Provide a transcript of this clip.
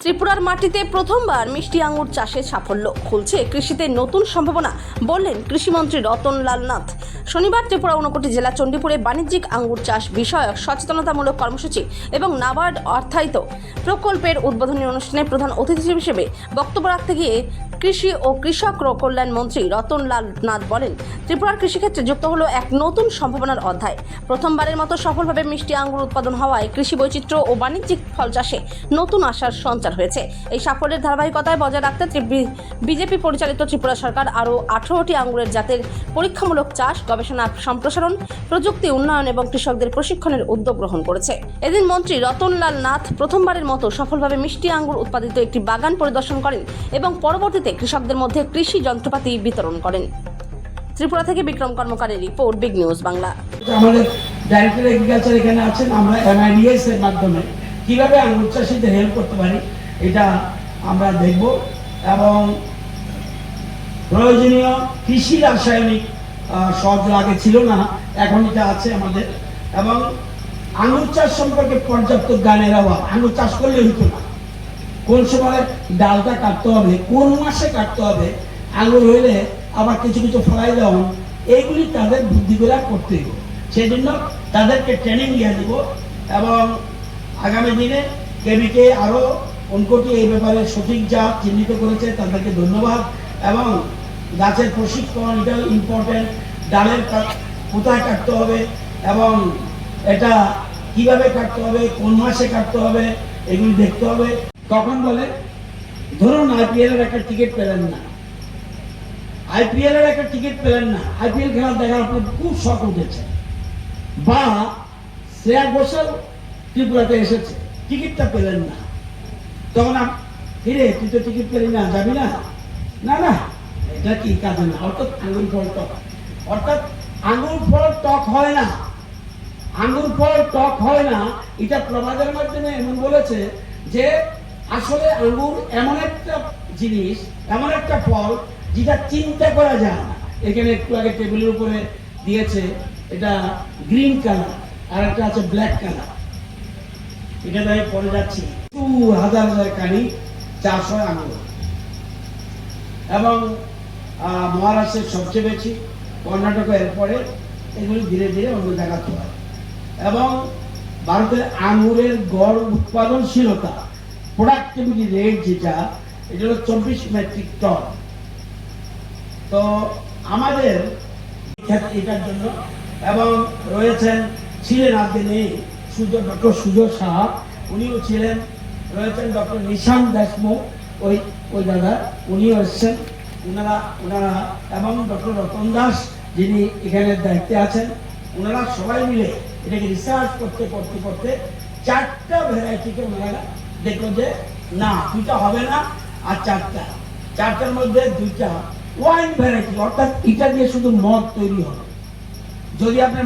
ত্রিপুরার মাটিতে প্রথমবার মিষ্টি আঙ্গুর চাষে সাফল্য, খুলছে কৃষিতে নতুন সম্ভাবনা, বললেন কৃষিমন্ত্রী রতনলাল নাথ। শনিবার ত্রিপুরা ঊনকোটি জেলা চণ্ডীপুরে বাণিজ্যিক আঙ্গুর চাষ বিষয়ক সচেতনতামূলক কর্মসূচি এবং নাবার্ড অর্থায়িত প্রকল্পের উদ্বোধনী অনুষ্ঠানে প্রধান অতিথি হিসেবে বক্তব্য রাখতে গিয়ে কৃষি ও কৃষক কল্যাণ মন্ত্রী রতনলাল নাথ বলেন, ত্রিপুরার কৃষিক্ষেত্রে যুক্ত হলো এক নতুন সম্ভাবনার অধ্যায়। প্রথমবারের মতো সফলভাবে মিষ্টি আঙ্গুর উৎপাদন হওয়ায় কৃষি বৈচিত্র্য ও বাণিজ্যিক ফল চাষে নতুন আশার সঞ্চার হয়েছে। এই সাফল্যের ধারাবাহিকতায় বজায় রাখতে বিজেপি পরিচালিত ত্রিপুরা সরকার আরও 18টি আঙ্গুরের জাতের পরীক্ষামূলক চাষ, গবেষণা সম্প্রসারণ, প্রযুক্তি উন্নয়ন এবং কৃষকদের প্রশিক্ষণের উদ্যোগ গ্রহণ করেছে। এদিন মন্ত্রী রতনলাল নাথ প্রথমবারের মতো সফলভাবে মিষ্টি আঙ্গুর উৎপাদিত একটি বাগান পরিদর্শন করেন এবং পরবর্তীতে কৃষকদের মধ্যে কৃষি যন্ত্রপাতি বিতরণ করেন। ত্রিপুরা থেকে বিক্রম কর্মকারের রিপোর্ট, বিগ নিউজ বাংলা। আমাদের ডাইরেক্টর এগ্রিকালচার এখানে আছেন, আমরা এমআইডিএস এর মাধ্যমে কিভাবে আঙ্গুর চাষীদের হেল্প করতে পারি এটা আমরা দেখব এবং প্রয়োজনীয় কৃষি রাসায়নিক সহযোগ আগে ছিল না, এখন এটা আছে আমাদের। এবং আঙ্গুর চাষ সম্পর্কে পর্যাপ্ত জ্ঞানের অভাব, আঙ্গুর চাষ করলে হইতো না, কোন সময় ডালটা কাটতে হবে, কোন মাসে কাটতে হবে, আঙ্গুর হইলে আবার কিছু কিছু ফলাই দেওয়া, এইগুলি তাদের বুদ্ধি করে করতে হবে। সেই জন্য তাদেরকে ট্রেনিং দিয়ে দেব এবং আগামী দিনে কেবিকে আরও উনকোটি এই ব্যাপারে সঠিক জাত চিহ্নিত করেছে, তাদেরকে ধন্যবাদ। এবং গাছের প্রশিক্ষণ, এটাও ইম্পর্টেন্ট, ডালের কোথায় কাটতে হবে এবং এটা কিভাবে কাটতে হবে, কোন মাসে কাটতে হবে, এগুলি দেখতে হবে। তখন বলে ধরুন আইপিএল এর একটা টিকিট পেলেন না, আইপিএল এর একটা টিকিট পেলেন না, আইপিএল খেলা দেখার আপনার খুব শখ উঠেছে, বা শ্রেয়া ঘোষাল ত্রিপুরাতে এসেছে, টিকিটটা পেলেন না, তখন ফিরে তুই তো টিকিট পেলি না, যাবি না, না না এটা কি কাজে না। অর্থাৎ আঙ্গুর ফল টক, অর্থাৎ আঙ্গুর ফল টক হয় না, আঙ্গুর ফল টক হয় না, এটা প্রবাদের মাধ্যমে এমন বলেছে যে আসলে আঙ্গুর এমন একটা জিনিস, এমন একটা ফল যেটা চিন্তা করা যায় না। এখানে একটু আগে টেবিলের উপরে দিয়েছে, এটা গ্রিন কালার আর একটা আছে ব্ল্যাক কালার, এটা আমি পরে যাচ্ছি। হাজার হাজার কানি চাষ হয় আঙ্গুর এবং মহারাষ্ট্রের সবচেয়ে বেশি, কর্ণাটক এরপরে, এগুলি ধীরে ধীরে অন্য জায়গাতে হয়। এবং ভারতের আঙ্গুরের গড় উৎপাদনশীলতা, প্রোডাক্টিভিটি রেট যেটা, এটা হলো 24 মেট্রিক টন। তো আমাদের এটার জন্য এবং রয়েছেন, ছিলেন আজকে নেই, ডক্টর সুজয় সাহা, উনিও ছিলেন, রয়েছেন ডক্টর নিশান্ত দেশমুখ, ওই দাদা উনিও এসছেন, ওনারা এবং ডক্টর রতন দাস যিনি এখানে দায়িত্বে আছেন, ওনারা সবাই মিলে এটাকে রিসার্চ করতে করতে করতে 4টা ভ্যারাইটিকে ওনারা দেখলো যে না 2টা হবে না, আর 4টার মধ্যে 2টা ওয়াইন ভ্যারাইটি, অর্থাৎ এটা দিয়ে শুধু মদ তৈরি হবে। যদি আপনি